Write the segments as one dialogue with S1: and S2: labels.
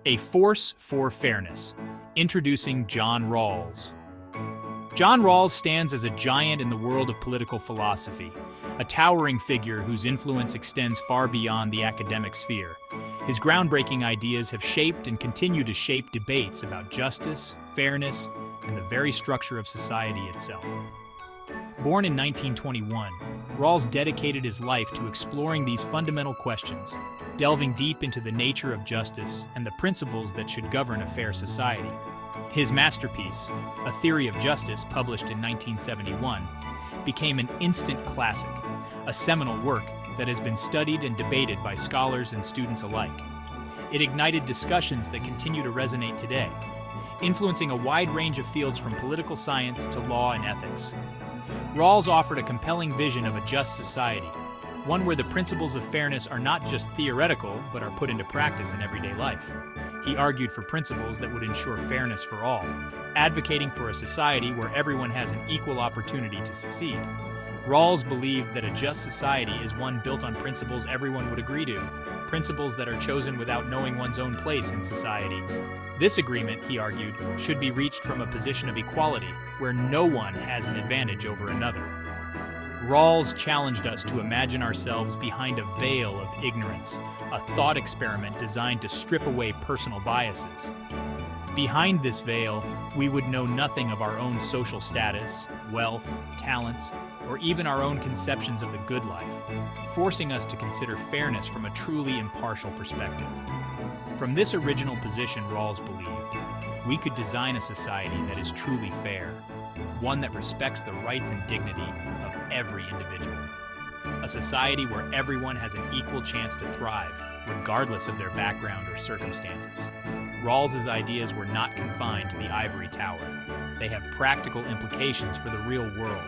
S1: A Force for Fairness. Introducing John Rawls. John Rawls stands as a giant in the world of political philosophy, a towering figure whose influence extends far beyond the academic sphere. His groundbreaking ideas have shaped and continue to shape debates about justice, fairness, and the very structure of society itself. Born in 1921, Rawls dedicated his life to exploring these fundamental questions, delving deep into the nature of justice and the principles that should govern a fair society. His masterpiece, A Theory of Justice, published in 1971, became an instant classic, a seminal work that has been studied and debated by scholars and students alike. It ignited discussions that continue to resonate today, influencing a wide range of fields from political science to law and ethics. Rawls offered a compelling vision of a just society, one where the principles of fairness are not just theoretical, but are put into practice in everyday life. He argued for principles that would ensure fairness for all, advocating for a society where everyone has an equal opportunity to succeed. Rawls believed that a just society is one built on principles everyone would agree to, principles that are chosen without knowing one's own place in society. This agreement, he argued, should be reached from a position of equality, where no one has an advantage over another. Rawls challenged us to imagine ourselves behind a veil of ignorance, a thought experiment designed to strip away personal biases. Behind this veil, we would know nothing of our own social status, wealth, talents, or even our own conceptions of the good life, forcing us to consider fairness from a truly impartial perspective. From this original position, Rawls believed, we could design a society that is truly fair, one that respects the rights and dignity of every individual. A society where everyone has an equal chance to thrive, regardless of their background or circumstances. Rawls's ideas were not confined to the ivory tower. They have practical implications for the real world.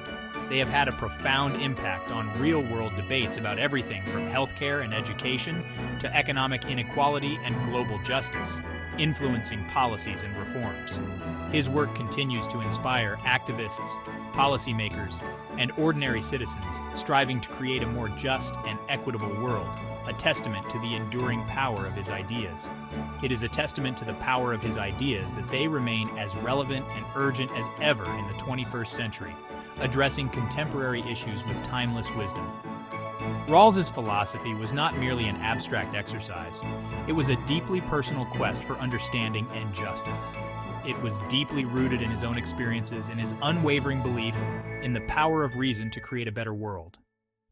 S1: They have had a profound impact on real-world debates about everything from healthcare and education to economic inequality and global justice, influencing policies and reforms. His work continues to inspire activists, policymakers, and ordinary citizens striving to create a more just and equitable world, a testament to the enduring power of his ideas. It is a testament to the power of his ideas that they remain as relevant and urgent as ever in the 21st century, addressing contemporary issues with timeless wisdom. Rawls's philosophy was not merely an abstract exercise. It was a deeply personal quest for understanding and justice. It was deeply rooted in his own experiences and his unwavering belief in the power of reason to create a better world.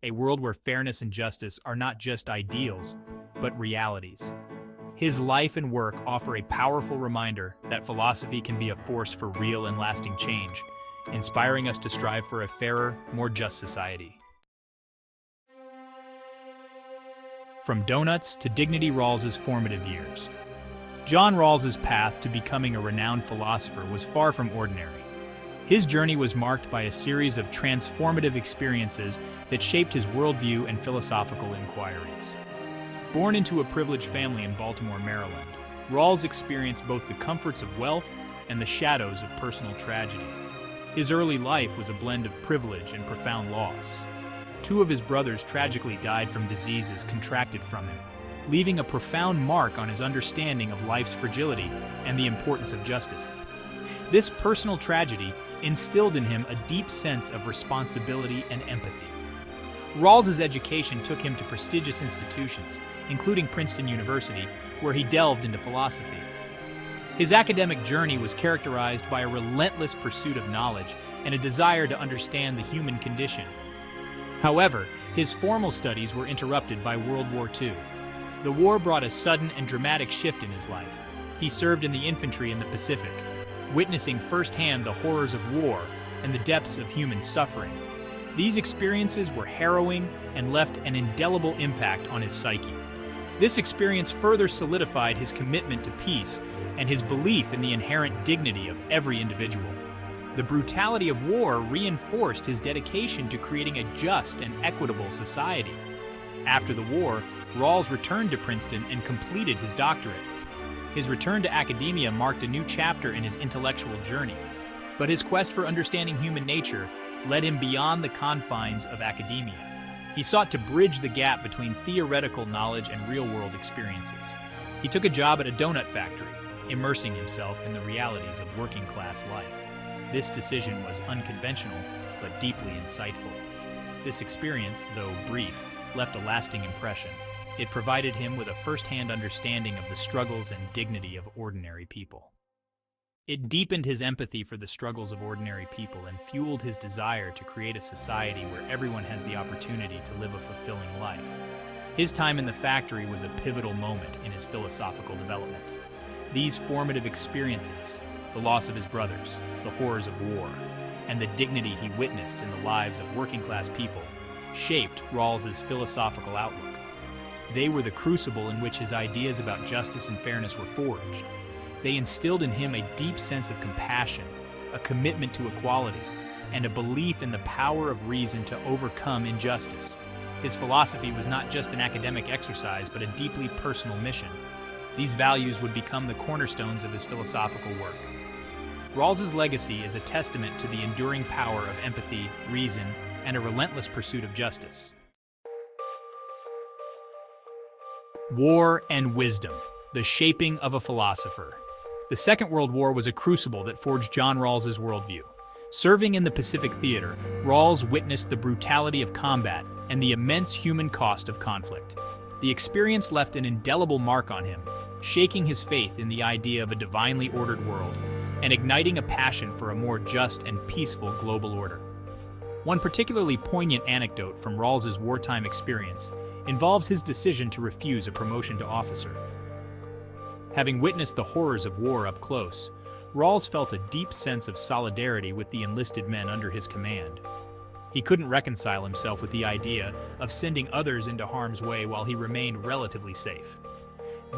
S1: A world where fairness and justice are not just ideals, but realities. His life and work offer a powerful reminder that philosophy can be a force for real and lasting change, inspiring us to strive for a fairer, more just society. From donuts to dignity, Rawls's formative years. John Rawls's path to becoming a renowned philosopher was far from ordinary. His journey was marked by a series of transformative experiences that shaped his worldview and philosophical inquiries. Born into a privileged family in Baltimore, Maryland, Rawls experienced both the comforts of wealth and the shadows of personal tragedy. His early life was a blend of privilege and profound loss. Two of his brothers tragically died from diseases contracted from him, leaving a profound mark on his understanding of life's fragility and the importance of justice. This personal tragedy instilled in him a deep sense of responsibility and empathy. Rawls's education took him to prestigious institutions, including Princeton University, where he delved into philosophy. His academic journey was characterized by a relentless pursuit of knowledge and a desire to understand the human condition. However, his formal studies were interrupted by World War II. The war brought a sudden and dramatic shift in his life. He served in the infantry in the Pacific, witnessing firsthand the horrors of war and the depths of human suffering. These experiences were harrowing and left an indelible impact on his psyche. This experience further solidified his commitment to peace and his belief in the inherent dignity of every individual. The brutality of war reinforced his dedication to creating a just and equitable society. After the war, Rawls returned to Princeton and completed his doctorate. His return to academia marked a new chapter in his intellectual journey, but his quest for understanding human nature led him beyond the confines of academia. He sought to bridge the gap between theoretical knowledge and real-world experiences. He took a job at a donut factory, immersing himself in the realities of working-class life. This decision was unconventional, but deeply insightful. This experience, though brief, left a lasting impression. It provided him with a first-hand understanding of the struggles and dignity of ordinary people. It deepened his empathy for the struggles of ordinary people and fueled his desire to create a society where everyone has the opportunity to live a fulfilling life. His time in the factory was a pivotal moment in his philosophical development. These formative experiences, the loss of his brothers, the horrors of war, and the dignity he witnessed in the lives of working-class people, shaped Rawls's philosophical outlook. They were the crucible in which his ideas about justice and fairness were forged. They instilled in him a deep sense of compassion, a commitment to equality, and a belief in the power of reason to overcome injustice. His philosophy was not just an academic exercise, but a deeply personal mission. These values would become the cornerstones of his philosophical work. Rawls's legacy is a testament to the enduring power of empathy, reason, and a relentless pursuit of justice. War and wisdom, the shaping of a philosopher. The Second World War was a crucible that forged John Rawls's worldview. Serving in the Pacific Theater, Rawls witnessed the brutality of combat and the immense human cost of conflict. The experience left an indelible mark on him, shaking his faith in the idea of a divinely ordered world and igniting a passion for a more just and peaceful global order. One particularly poignant anecdote from Rawls's wartime experience involves his decision to refuse a promotion to officer. Having witnessed the horrors of war up close, Rawls felt a deep sense of solidarity with the enlisted men under his command. He couldn't reconcile himself with the idea of sending others into harm's way while he remained relatively safe.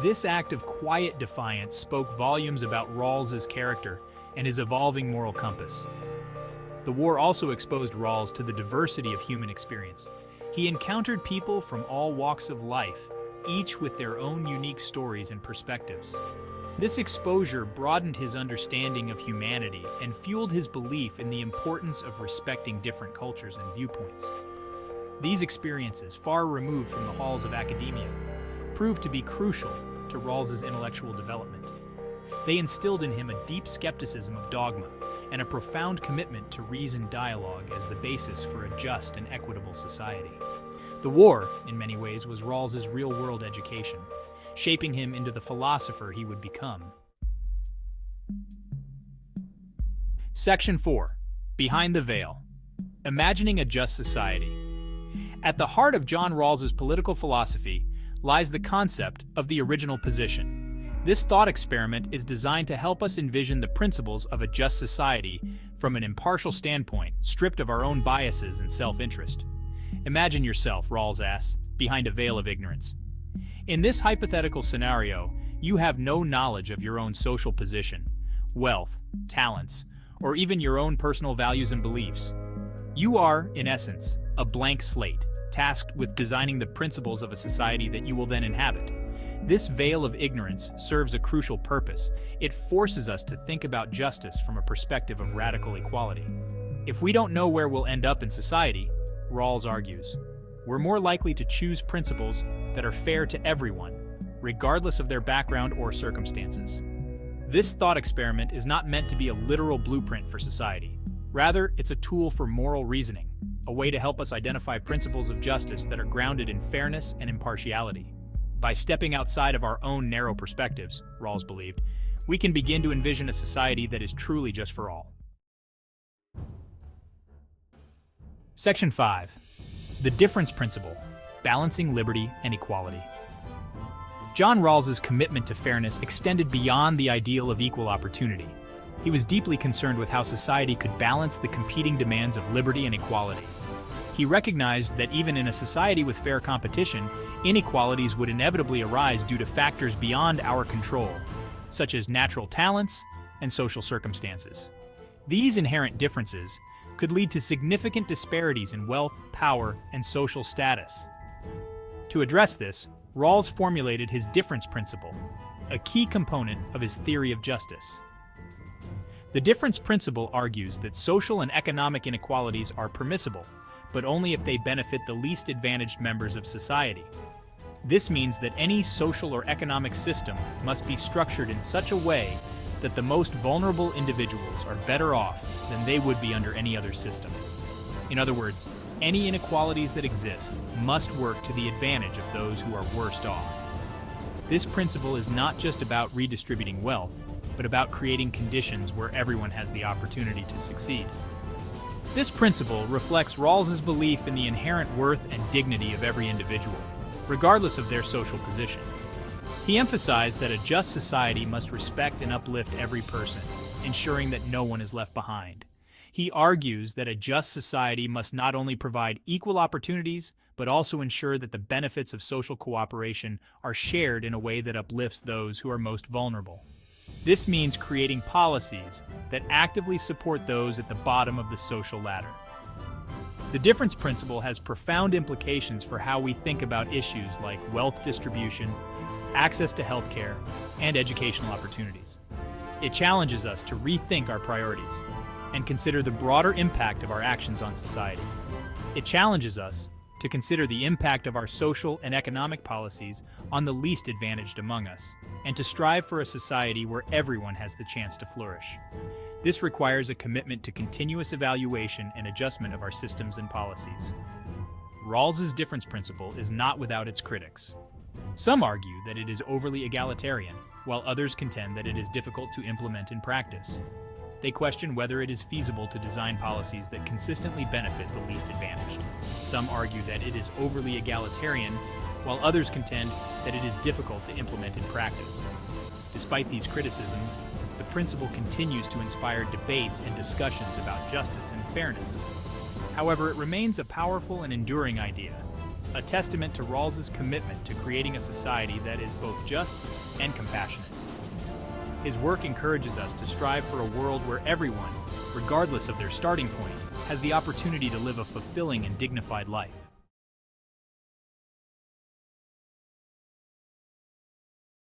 S1: This act of quiet defiance spoke volumes about Rawls's character and his evolving moral compass. The war also exposed Rawls to the diversity of human experience. He encountered people from all walks of life, each with their own unique stories and perspectives. This exposure broadened his understanding of humanity and fueled his belief in the importance of respecting different cultures and viewpoints. These experiences, far removed from the halls of academia, proved to be crucial to Rawls's intellectual development. They instilled in him a deep skepticism of dogma and a profound commitment to reasoned dialogue as the basis for a just and equitable society. The war, in many ways, was Rawls's real-world education, shaping him into the philosopher he would become. Section 4. Behind the Veil. Imagining a Just Society. At the heart of John Rawls's political philosophy lies the concept of the original position. This thought experiment is designed to help us envision the principles of a just society from an impartial standpoint, stripped of our own biases and self-interest. Imagine yourself, Rawls asks, behind a veil of ignorance. In this hypothetical scenario, you have no knowledge of your own social position, wealth, talents, or even your own personal values and beliefs. You are, in essence, a blank slate, tasked with designing the principles of a society that you will then inhabit. This veil of ignorance serves a crucial purpose. It forces us to think about justice from a perspective of radical equality. If we don't know where we'll end up in society, Rawls argues, we're more likely to choose principles that are fair to everyone, regardless of their background or circumstances. This thought experiment is not meant to be a literal blueprint for society. Rather, it's a tool for moral reasoning, a way to help us identify principles of justice that are grounded in fairness and impartiality. By stepping outside of our own narrow perspectives, Rawls believed, we can begin to envision a society that is truly just for all. Section 5. The Difference Principle, Balancing Liberty and Equality. John Rawls's commitment to fairness extended beyond the ideal of equal opportunity. He was deeply concerned with how society could balance the competing demands of liberty and equality. He recognized that even in a society with fair competition, inequalities would inevitably arise due to factors beyond our control, such as natural talents and social circumstances. These inherent differences could lead to significant disparities in wealth, power, and social status. To address this, Rawls formulated his difference principle, a key component of his theory of justice. The difference principle argues that social and economic inequalities are permissible, but only if they benefit the least advantaged members of society. This means that any social or economic system must be structured in such a way that the most vulnerable individuals are better off than they would be under any other system. In other words, any inequalities that exist must work to the advantage of those who are worst off. This principle is not just about redistributing wealth, but about creating conditions where everyone has the opportunity to succeed. This principle reflects Rawls's belief in the inherent worth and dignity of every individual, regardless of their social position. He emphasized that a just society must respect and uplift every person, ensuring that no one is left behind. He argues that a just society must not only provide equal opportunities, but also ensure that the benefits of social cooperation are shared in a way that uplifts those who are most vulnerable. This means creating policies that actively support those at the bottom of the social ladder. The difference principle has profound implications for how we think about issues like wealth distribution, access to healthcare, and educational opportunities. It challenges us to rethink our priorities and consider the broader impact of our actions on society. It challenges us to consider the impact of our social and economic policies on the least advantaged among us, and to strive for a society where everyone has the chance to flourish. This requires a commitment to continuous evaluation and adjustment of our systems and policies. Rawls's difference principle is not without its critics. Some argue that it is overly egalitarian, while others contend that it is difficult to implement in practice. They question whether it is feasible to design policies that consistently benefit the least advantaged. Some argue that it is overly egalitarian, while others contend that it is difficult to implement in practice. Despite these criticisms, the principle continues to inspire debates and discussions about justice and fairness. However, it remains a powerful and enduring idea, a testament to Rawls's commitment to creating a society that is both just and compassionate. His work encourages us to strive for a world where everyone, regardless of their starting point, has the opportunity to live a fulfilling and dignified life.